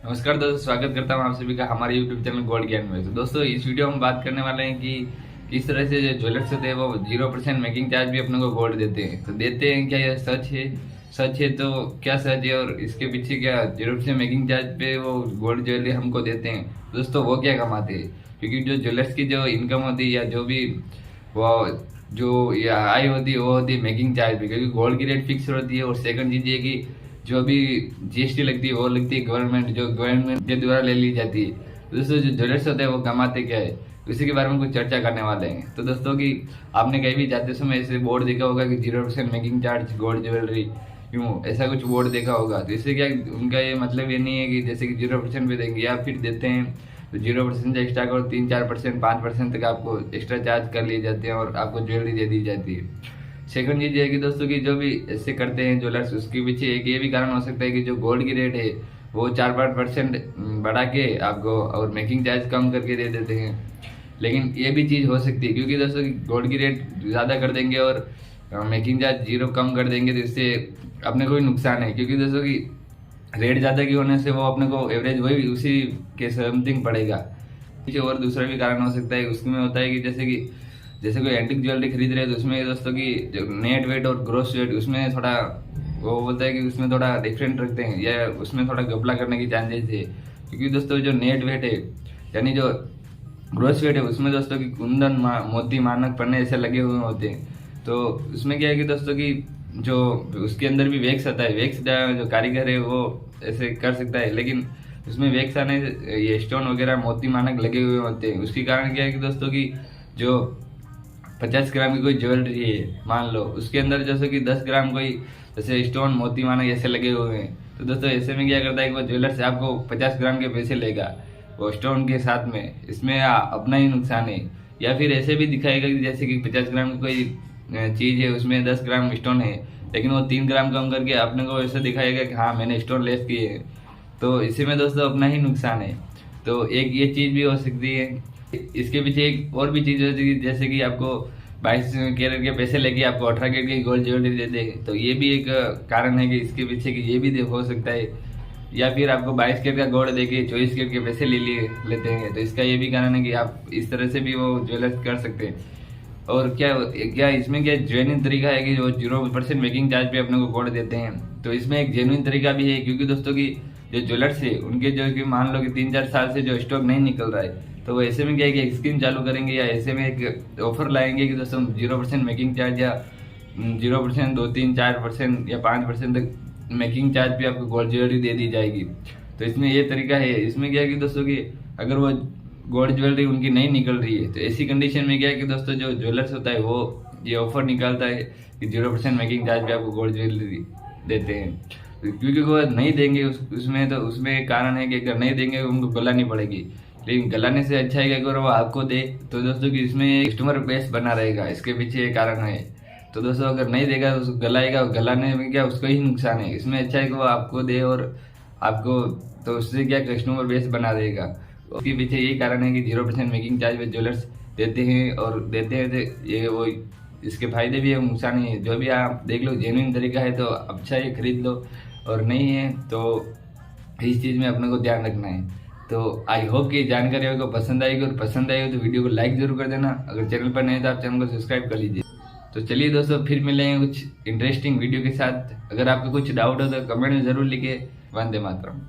नमस्कार दोस्तों, स्वागत करता हूँ आप सभी का हमारे YouTube चैनल गोल्ड ज्ञान में। तो दोस्तों इस वीडियो में हम बात करने वाले हैं कि किस तरह से जो ज्वेलर्स होते हैं वो 0% मेकिंग चार्ज भी अपने को गोल्ड देते हैं। तो देते हैं क्या, यह सच है? सच है तो क्या सच है, और इसके पीछे क्या 0% मेकिंग चार्ज पे वो गोल्ड ज्वेलरी हमको देते हैं? दोस्तों वो क्या कमाते हैं? क्योंकि जो ज्वेलर्स की जो इनकम होती है या जो भी वो जो या आय होती है वो होती है मेकिंग चार्ज पे, क्योंकि गोल्ड की रेट फिक्स होती है। और सेकंड चीज ये कि जो भी जीएसटी लगती है वो लगती है गवर्नमेंट, जो गवर्नमेंट के द्वारा ले ली जाती है। तो दोस्तों जो ज्वेलर्स होते हैं वो कमाते क्या है, उसी के बारे में कुछ चर्चा करने वाले हैं। तो दोस्तों कि आपने कहीं भी जाते समय ऐसे बोर्ड देखा होगा कि 0% मेकिंग चार्ज गोल्ड ज्वेलरी, क्यों ऐसा कुछ बोर्ड देखा होगा। तो इससे क्या उनका ये मतलब ये नहीं है कि जैसे कि 0% पे देंगे या फिर देते हैं तो 0% से एक्स्ट्रा करो 3-4% 5% तक आपको एक्स्ट्रा चार्ज कर लिए जाते हैं और आपको ज्वेलरी दे दी जाती है। सेकंड चीज ये है कि दोस्तों की जो भी ऐसे करते हैं ज्वेलर्स, उसके पीछे एक ये भी कारण हो सकता है कि जो गोल्ड की रेट है वो 4-5% बढ़ा के आपको और मेकिंग चार्ज कम करके दे देते हैं। लेकिन ये भी चीज हो सकती है क्योंकि दोस्तों की गोल्ड की रेट ज्यादा कर देंगे और मेकिंग चार्ज 0 कम कर देंगे तो इससे अपने को भी नुकसान है, क्योंकि दोस्तों की रेट ज्यादा की होने से वो अपने को एवरेज वही उसी के समथिंग पड़ेगा। पीछे और दूसरा भी कारण हो सकता है, उसमें होता है कि जैसे कोई एंटिक ज्वेलरी खरीद रहे हैं तो उसमें दोस्तों की जो नेट वेट और ग्रॉस वेट उसमें थोड़ा वो बोलता है कि उसमें थोड़ा डिफरेंट रखते हैं या उसमें थोड़ा घपला करने की चांसेस है। क्योंकि दोस्तों जो नेट वेट है यानी जो ग्रॉस वेट है उसमें दोस्तों की कुंदन मोती मानक पन्ने ऐसे लगे हुए होते हैं। तो उसमें क्या है कि दोस्तों की जो उसके अंदर भी वैक्स आता है, वैक्स जो कारीगर है वो ऐसे कर सकता है, लेकिन उसमें वैक्स आने से ये स्टोन वगैरह मोती मानक लगे हुए होते हैं। उसके कारण क्या है कि दोस्तों की जो 50 ग्राम की कोई ज्वेलरी है मान लो, उसके अंदर जैसे कि 10 ग्राम कोई जैसे स्टोन मोती मानक ऐसे लगे हुए हैं। तो दोस्तों ऐसे में क्या करता है कि वो ज्वेलर से आपको 50 ग्राम के पैसे लेगा वो स्टोन के साथ में, इसमें अपना ही नुकसान है। या फिर ऐसे भी दिखाएगा कि जैसे कि 50 ग्राम की कोई चीज है उसमें 10 ग्राम स्टोन है, लेकिन वो 3 ग्राम कम करके अपने को ऐसे दिखाएगा कि हाँ मैंने स्टोन लेस किए हैं। तो इसी में दोस्तों अपना ही नुकसान है। तो एक ये चीज भी हो सकती है। इसके पीछे एक और भी चीज होती है, जैसे कि आपको 22 कैरेट के पैसे लेके आपको 18 कैरेट की गोल्ड ज्वेलरी देते हैं। तो ये भी एक कारण है कि इसके पीछे कि ये भी हो सकता है। या फिर आपको 22 कैरेट का गोल्ड देके 24 कैरेट के पैसे ले लिए लेते हैं। तो इसका ये भी कारण है कि आप इस तरह से भी वो ज्वेलर्स कर सकते हैं। और क्या क्या इसमें क्या जेन्युइन तरीका है कि जो 0% मेकिंग चार्ज पे अपने को गोल्ड देते हैं। तो इसमें एक जेन्युइन तरीका भी है, क्योंकि दोस्तों की जो ज्वेलर्स है उनके जो कि मान लो कि 3-4 साल से जो स्टॉक नहीं निकल रहा है, तो वो ऐसे में क्या है कि एक स्कीम चालू करेंगे या ऐसे में एक ऑफर लाएंगे कि दोस्तों 0% मेकिंग चार्ज या 0% 2-3-4% या 5% तक मेकिंग चार्ज भी आपको गोल्ड ज्वेलरी दे दी जाएगी। तो इसमें ये तरीका है। इसमें क्या है कि दोस्तों की अगर वो गोल्ड ज्वेलरी उनकी नहीं निकल रही है तो ऐसी कंडीशन में क्या है कि दोस्तों जो ज्वेलर्स होता है वो ये ऑफर निकालता है कि 0% मेकिंग चार्ज पे आपको गोल्ड ज्वेलरी देते हैं। तो क्योंकि वो नहीं देंगे उसमें, तो उसमें एक कारण है कि अगर नहीं देंगे उनको गलानी पड़ेगी। लेकिन गलाने से अच्छा है कि अगर वो आपको दे तो दोस्तों की इसमें कस्टमर बेस बना रहेगा, इसके पीछे एक कारण है। तो दोस्तों अगर नहीं देगा तो गलाएगा, गलाने में क्या उसको ही नुकसान है। इसमें अच्छा है कि वो आपको दे और आपको तो उससे क्या कस्टमर बेस बना रहेगा। उसके पीछे यही कारण है कि 0% मेकिंग चार्ज पे ज्वेलर्स देते हैं। और देते हैं तो ये वो इसके फायदे भी है नुकसान ही है। जो भी आप देख लो जेन्युइन तरीका है तो अच्छा ये खरीद लो, और नहीं है तो इस चीज़ में अपने को ध्यान रखना है। तो आई होप कि जानकारी आपको पसंद आएगी, और पसंद आई हो तो वीडियो को लाइक जरूर कर देना। अगर चैनल पर नहीं तो आप चैनल को सब्सक्राइब कर लीजिए। तो चलिए दोस्तों फिर मिलेंगे कुछ इंटरेस्टिंग वीडियो के साथ। अगर आपको कुछ डाउट हो तो कमेंट में जरूर लिखिए। वंदे मातरम।